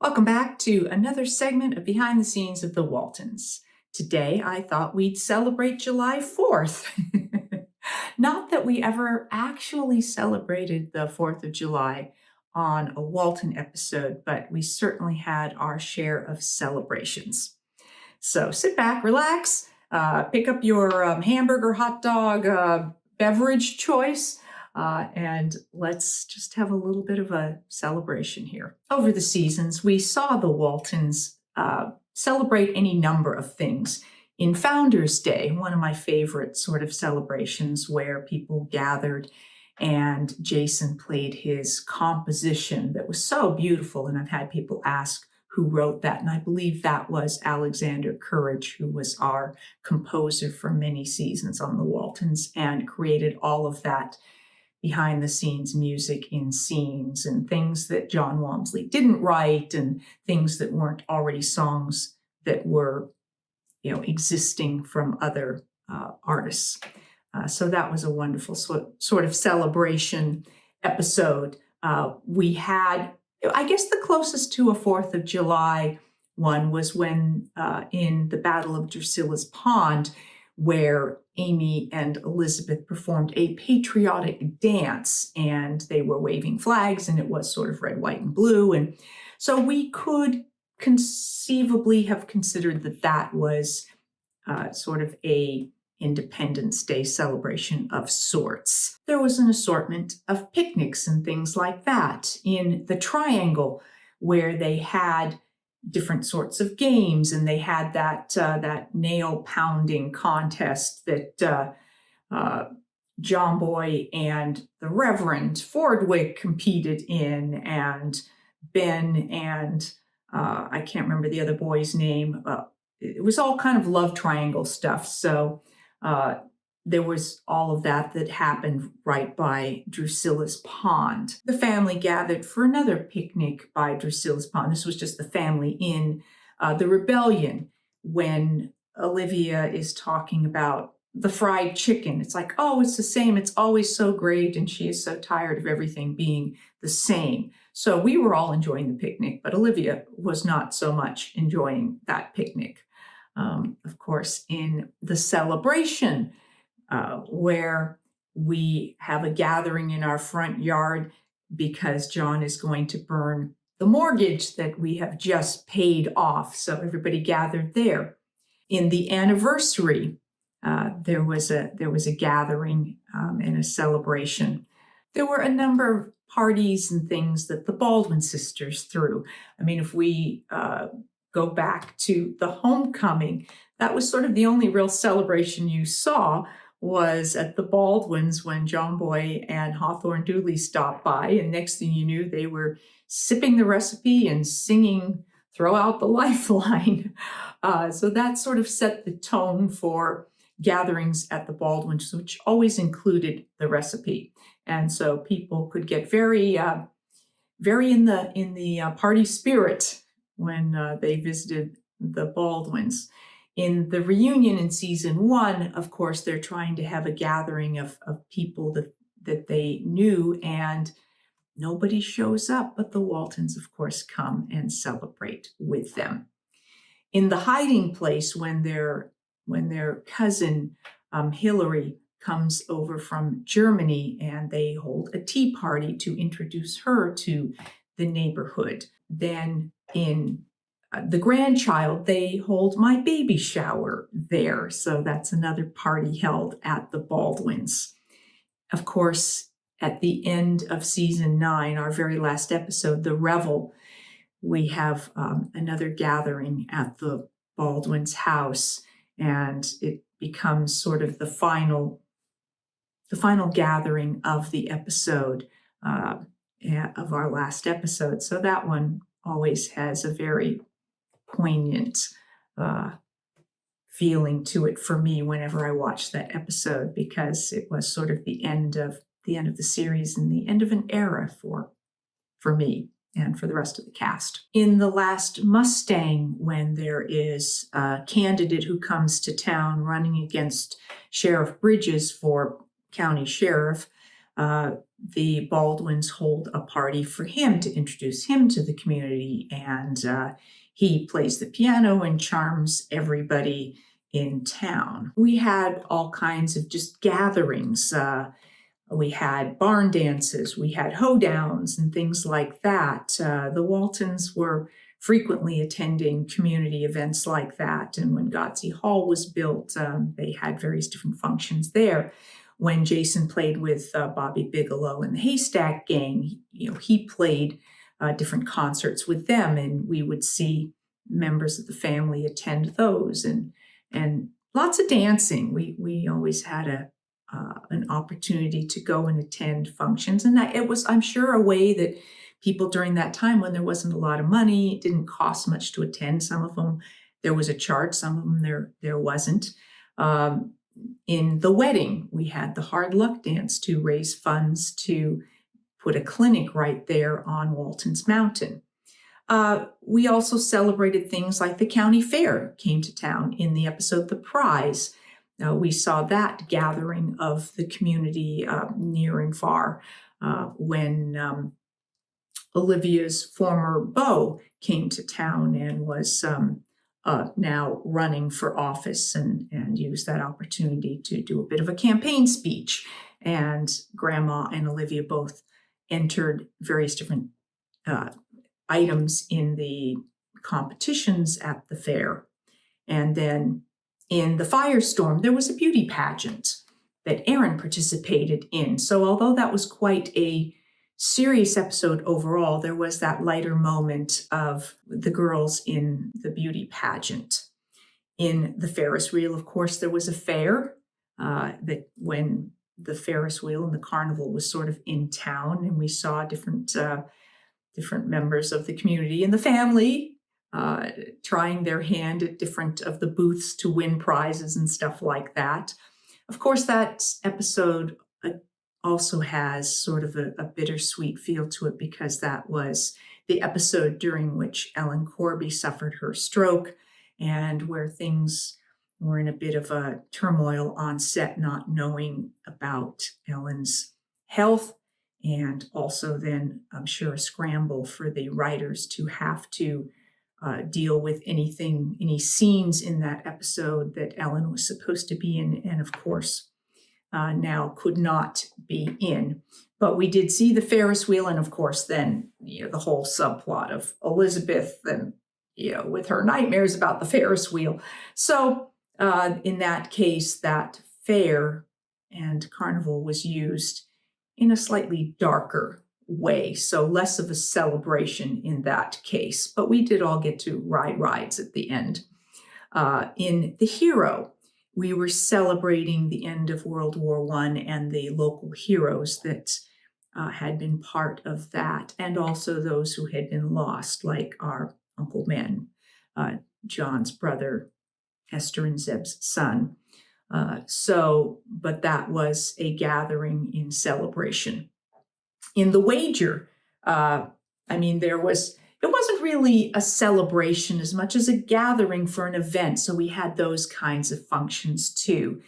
Welcome back to another segment of Behind the Scenes of the Waltons. Today, I thought we'd celebrate July 4th. Not that we ever actually celebrated the 4th of July on a Walton episode, but we certainly had our share of celebrations. So sit back, relax, pick up your hamburger, hot dog, beverage choice, and let's just have a little bit of a celebration here. Over the seasons, we saw the Waltons celebrate any number of things. In Founders Day, one of my favorite sort of celebrations where people gathered and Jason played his composition that was so beautiful. And I've had people ask who wrote that. And I believe that was Alexander Courage, who was our composer for many seasons on the Waltons and created all of that behind the scenes music in scenes and things that John Walmsley didn't write and things that weren't already songs that were, existing from other artists. So that was a wonderful sort of celebration episode. We had, I guess the closest to a 4th of July one was when in the Battle of Drusilla's Pond, where Aimee and Elizabeth performed a patriotic dance and they were waving flags and it was sort of red, white, and blue. And so we could conceivably have considered that was sort of a Independence Day celebration of sorts. There was an assortment of picnics and things like that in the Triangle, where they had different sorts of games, and they had that nail pounding contest that John Boy and the Reverend Fordwick competed in, and Ben and I can't remember the other boy's name. It was all kind of love triangle stuff. So there was all of that happened right by Drusilla's Pond. The family gathered for another picnic by Drusilla's Pond. This was just the family in the rebellion when Olivia is talking about the fried chicken. It's like, oh, it's the same. It's always so great. And she is so tired of everything being the same. So we were all enjoying the picnic, but Olivia was not so much enjoying that picnic. Of course, in the celebration, where we have a gathering in our front yard because John is going to burn the mortgage that we have just paid off. So everybody gathered there. In the anniversary, there was a gathering and a celebration. There were a number of parties and things that the Baldwin sisters threw. I mean, if we go back to the homecoming, that was sort of the only real celebration you saw was at the Baldwins when John Boy and Hawthorne Dooley stopped by, and next thing you knew, they were sipping the recipe and singing "Throw Out the Lifeline." So that sort of set the tone for gatherings at the Baldwins, which always included the recipe. And so people could get very in the party spirit when they visited the Baldwins. In the reunion in season 1, of course, they're trying to have a gathering of people that they knew, and nobody shows up, but the Waltons, of course, come and celebrate with them. In the hiding place, when their cousin Hillary comes over from Germany, and they hold a tea party to introduce her to the neighborhood. Then in the grandchild, they hold my baby shower there. So that's another party held at the Baldwins. Of course, at the end of season 9, our very last episode, The Revel, we have another gathering at the Baldwin's house, and it becomes sort of the final gathering of the episode of our last episode. So that one always has a very poignant feeling to it for me whenever I watch that episode, because it was sort of the end of the series and the end of an era for me and for the rest of the cast. In the last Mustang, when there is a candidate who comes to town running against Sheriff Bridges for county sheriff, the Baldwins hold a party for him to introduce him to the community, and he plays the piano and charms everybody in town. We had all kinds of just gatherings. We had barn dances, we had hoedowns and things like that. The Waltons were frequently attending community events like that. And when Godsey Hall was built, they had various different functions there. When Jason played with Bobby Bigelow and the Haystack Gang, he played different concerts with them, and we would see members of the family attend those, and lots of dancing. We always had an opportunity to go and attend functions. And it was, I'm sure, a way that people during that time, when there wasn't a lot of money, it didn't cost much to attend. Some of them, there was a charge, some of them there wasn't. In the wedding, we had the hard luck dance to raise funds to put a clinic right there on Waltons Mountain. We also celebrated things like the county fair came to town in the episode The Prize. We saw that gathering of the community near and far when Olivia's former beau came to town and was now running for office, and used that opportunity to do a bit of a campaign speech. And Grandma and Olivia both entered various different items in the competitions at the fair. And then in the firestorm, there was a beauty pageant that Aaron participated in. So although that was quite a serious episode overall, there was that lighter moment of the girls in the beauty pageant. In the Ferris wheel, of course, there was a fair that when the Ferris wheel and the carnival was sort of in town, and we saw different members of the community and the family trying their hand at different of the booths to win prizes and stuff like that. Of course, that episode also has sort of a bittersweet feel to it, because that was the episode during which Ellen Corby suffered her stroke, and where things were in a bit of a turmoil on set, not knowing about Ellen's health. And also then, I'm sure, a scramble for the writers to have to deal with any scenes in that episode that Ellen was supposed to be in, and of course, now could not be in. But we did see the Ferris wheel, and of course, then the whole subplot of Elizabeth and with her nightmares about the Ferris wheel. So in that case, that fair and carnival was used in a slightly darker way, so less of a celebration in that case. But we did all get to ride rides at the end. In The Hero, we were celebrating the end of World War I and the local heroes that had been part of that, and also those who had been lost, like our Uncle Ben, John's brother, Esther and Zeb's son. But that was a gathering in celebration. In The Wager, it wasn't really a celebration as much as a gathering for an event. So we had those kinds of functions too,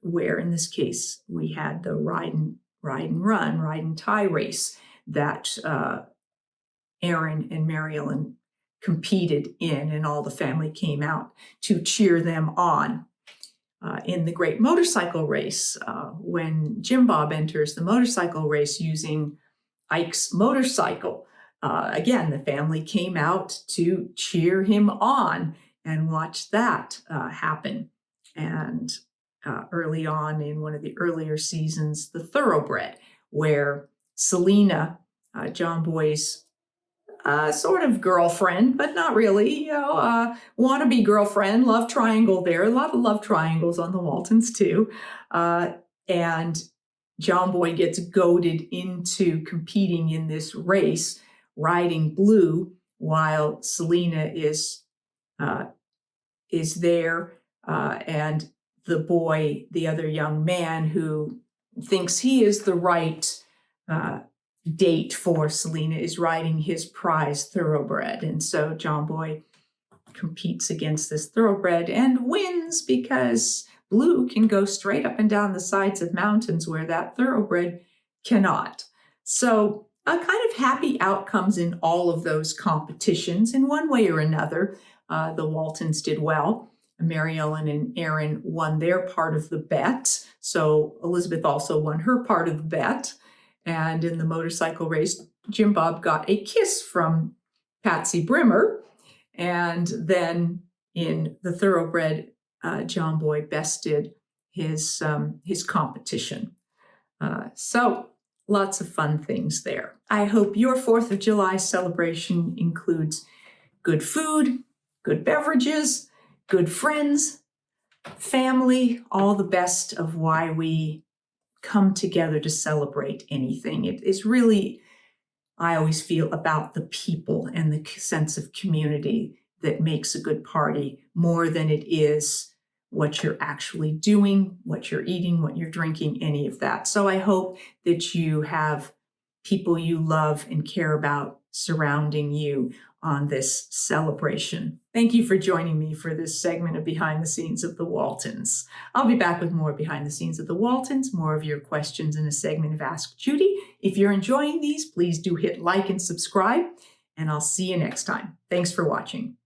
where in this case, we had the ride and tie race that Aaron and Mary Ellen competed in, and all the family came out to cheer them on. In the great motorcycle race, when Jim Bob enters the motorcycle race using Ike's motorcycle, again, the family came out to cheer him on and watch that happen. And early on in one of the earlier seasons, the Thoroughbred, where Selena, John Boy's sort of girlfriend, but not really, wannabe girlfriend, love triangle there. A lot of love triangles on the Waltons too. And John Boy gets goaded into competing in this race, riding blue, while Selena is there. And the other young man who thinks he is the right date for Selena, is riding his prize Thoroughbred. And so John Boy competes against this Thoroughbred and wins, because Blue can go straight up and down the sides of mountains where that Thoroughbred cannot. So kind of happy outcomes in all of those competitions in one way or another. The Waltons did well. Mary Ellen and Aaron won their part of the bet. So Elizabeth also won her part of the bet. And in the motorcycle race, Jim Bob got a kiss from Patsy Brimmer. And then in the thoroughbred, John Boy bested his competition. So lots of fun things there. I hope your 4th of July celebration includes good food, good beverages, good friends, family, all the best of why we come together to celebrate anything. It is really, I always feel, about the people and the sense of community that makes a good party more than it is what you're actually doing, what you're eating, what you're drinking, any of that. So I hope that you have people you love and care about surrounding you on this celebration. Thank you for joining me for this segment of Behind the Scenes of the Waltons. I'll be back with more Behind the Scenes of the Waltons, more of your questions in a segment of Ask Judy. If you're enjoying these, please do hit like and subscribe, and I'll see you next time. Thanks for watching.